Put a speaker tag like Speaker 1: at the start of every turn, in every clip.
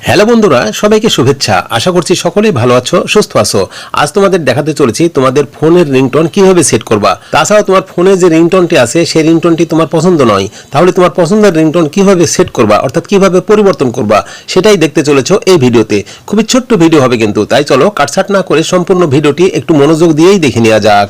Speaker 1: Hello বন্ধুরা, সবাইকে শুভেচ্ছা। আশা করছি সকলেই ভালো আছো, সুস্থ আছো। আজ তোমাদের দেখাতে চলেছি তোমাদের ফোনের রিংটোন কিভাবে সেট করবা। তাছাড়া তোমার ফোনে যে রিংটোনটি আছে সেই রিংটোনটি তোমার পছন্দ নয়, তাহলে তোমার পছন্দের রিংটোন কিভাবে সেট করবা, অর্থাৎ কিভাবে পরিবর্তন করবা, সেটাই দেখতে চলেছো এই ভিডিওতে। খুবই ছোট্ট ভিডিও হবে কিন্তু, তাই চলো কাটছাট না করে সম্পূর্ণ ভিডিওটি একটু মনোযোগ দিয়েই দেখে নেওয়া যাক।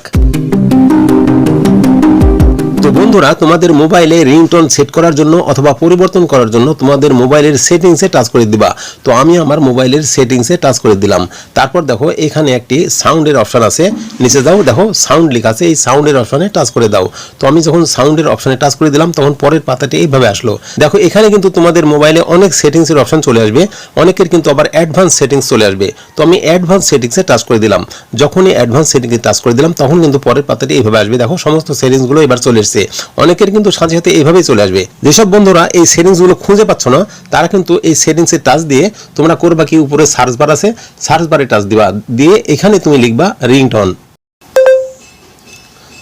Speaker 1: তো বন্ধুরা, তোমাদের মোবাইলে রিংটোন সেট করার জন্য অথবা পরিবর্তন করার জন্য তোমাদের মোবাইলের সেটিংসে টাচ করে দিবা। তো আমি আমার মোবাইলের সেটিংসে টাচ করে দিলাম। তারপর দেখো এখানে একটি সাউন্ডের অপশন আছে, নিচে যাও, দেখো সাউন্ড লেখা আছে, এই সাউন্ডের অপশনে টাচ করে দাও। তো আমি যখন সাউন্ডের অপশনে টাচ করে দিলাম তখন পরের পাতাটি এইভাবে আসলো। দেখো এখানে কিন্তু তোমাদের মোবাইলে অনেক সেটিংসের অপশন চলে আসবে, অনেকের কিন্তু আবার অ্যাডভান্স সেটিংস চলে আসবে। তো আমি অ্যাডভান্স সেটিংসে টাচ করে দিলাম। যখনই অ্যাডভান্স সেটিংসে টাচ করে দিলাম তখন কিন্তু পরের পাতাটি এইভাবে আসবে। দেখো সমস্ত সেটিংসগুলো এবার চলে এসেছে। অনেকের কিন্তু সাথে সাথে এইভাবেই চলে আসবে। যেসব বন্ধুরা এই সেটিংসগুলো খুঁজে পাচ্ছ না তারা কিন্তু এই সেটিংসে টাচ দিয়ে তোমরা করবা কি, উপরে সার্চ বার আছে, সার্চ বারে টাচ দিবা, দিয়ে এখানে তুমি লিখবা রিংটোন।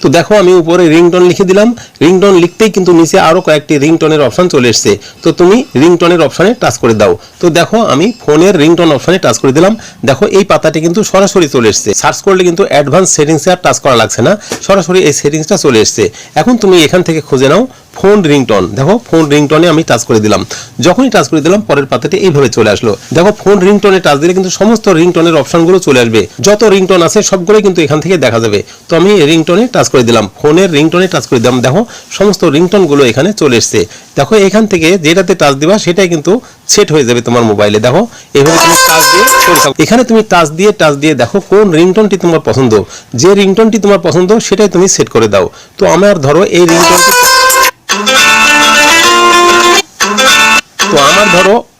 Speaker 1: তো দেখো আমি উপরে রিংটোন লিখে দিলাম। রিংটোন লিখতেই কিন্তু নিচে আরো কয়েকটি রিংটোনের অপশন চলে এসেছে। তো তুমি রিংটোনের অপশনে টাচ করে দাও। তো দেখো আমি ফোনের রিংটোন অপশনে টাচ করে দিলাম। দেখো এই পাতাটি কিন্তু সরাসরি চলে এসেছে। সার্চ করলে কিন্তু অ্যাডভান্স সেটিংসে আর টাচ করা লাগছে না, সরাসরি এই সেটিংসটা চলে এসেছে। এখন তুমি এখান থেকে খুঁজে নাও ফোন রিংটোন। দেখো ফোন রিংটোনে আমি টাচ করে দিলাম। যখনই টাচ করে দিলাম পরের পাতাটি এইভাবে চলে আসলো। দেখো ফোন রিংটোনে টাচ দিলে কিন্তু সমস্ত রিংটোনের অপশনগুলো চলে আসবে। যত রিংটোন আছে সবগুলোই কিন্তু এখান থেকে দেখা যাবে। তো আমি রিংটোনে টাচ করে দিলাম, ফোনের রিংটোনে টাচ করে দিলাম। দেখো সমস্ত রিংটোনগুলো এখানে চলে এসছে। দেখো এখান থেকে যেটাতে টাচ দিবা সেটাই কিন্তু সেট হয়ে যাবে তোমার মোবাইলে। দেখো এইভাবে তুমি টাচ দিয়ে করে থাকো। এখানে তুমি টাচ দিয়ে দেখো কোন রিংটোনটি তোমার পছন্দ, যে রিংটোনটি তোমার পছন্দ সেটাই তুমি সেট করে দাও। তো আমার ধরো এই রিংটোনটি, তো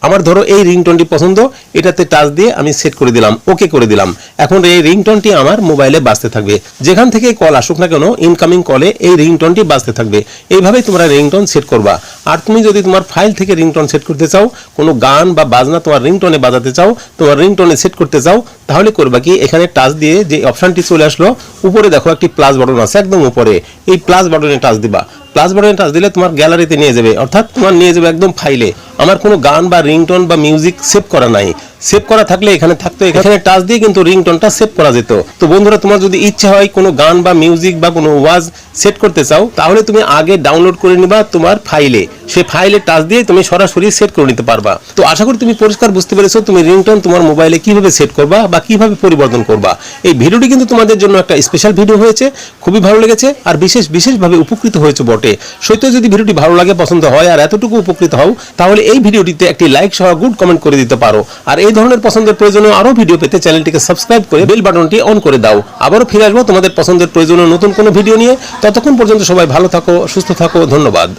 Speaker 1: আমার ধরো এই রিংটোনটি পছন্দ, এটাতে টাচ দিয়ে আমি সেট করে দিলাম, ওকে করে দিলাম। এখন এই রিংটোনটি আমার মোবাইলে বাজতে থাকবে। যেখান থেকে কল আসুক না কেন, ইনকামিং কলে এই রিংটোনটি বাজতে থাকবে। এইভাবেই তোমরা রিংটোন সেট করবা। আর তুমি যদি তোমার ফাইল থেকে রিংটোন সেট করতে চাও, কোনো গান বা বাজনা তোমার রিংটোনে বাজাতে চাও, তোমার রিংটোনে সেট করতে চাও, তাহলে করবা কি, এখানে টাচ দিয়ে যে অপশনটি চলে আসলো, উপরে দেখো একটি প্লাস বাটন আছে একদম উপরে, এই প্লাস বাটনে টাচ দিবা। প্লাস বাটনে টাচ দিলে তোমার গ্যালারিতে নিয়ে যাবে, অর্থাৎ তোমার নিয়ে যাবে একদম ফাইলে। আমার কোনো গান বা রিংটোন বা মিউজিক সেভ করা নাই, সেভ করা থাকলে এখানে থাকতো, এখানে টাচ দিয়ে কিন্তু রিংটোনটা সেভ করা যেত। তো বন্ধুরা, তোমার যদি ইচ্ছা হয় কোনো গান বা মিউজিক বা কোনো ওয়াজ সেট করতে চাও, তাহলে তুমি আগে ডাউনলোড করে নিবা তোমার ফাইলে, সেই ফাইলে টাচ দিয়ে তুমি সরাসরি সেট করে নিতে পারবা। তো আশা করি তুমি পরিষ্কার বুঝতে পেরেছো তুমি রিংটোন তোমার মোবাইলে কিভাবে সেট করবা বা কিভাবে পরিবর্তন করবা। এই ভিডিওটি কিন্তু তোমাদের জন্য একটা স্পেশাল ভিডিও হয়েছে, খুবই ভালো লেগেছে আর বিশেষভাবে উপকৃত হয়েছে বটে। সত্যি যদি ভিডিওটি ভালো লাগে, পছন্দ হয় আর এতটুকু উপকৃত হও, তাহলে এই ভিডিওটিতে একটি লাইক সহ গুড কমেন্ট করে দিতে পারো। আর এই ধরনের পছন্দের প্রয়োজনীয় আরো ভিডিও পেতে চ্যানেলটিকে সাবস্ক্রাইব করে বেল বাটনটি অন করে দাও। আবারও ফিরে আসবো তোমাদের পছন্দের প্রয়োজনীয় নতুন কোনো ভিডিও নিয়ে। ততক্ষণ পর্যন্ত সবাই ভালো থাকো, সুস্থ থাকো, ধন্যবাদ।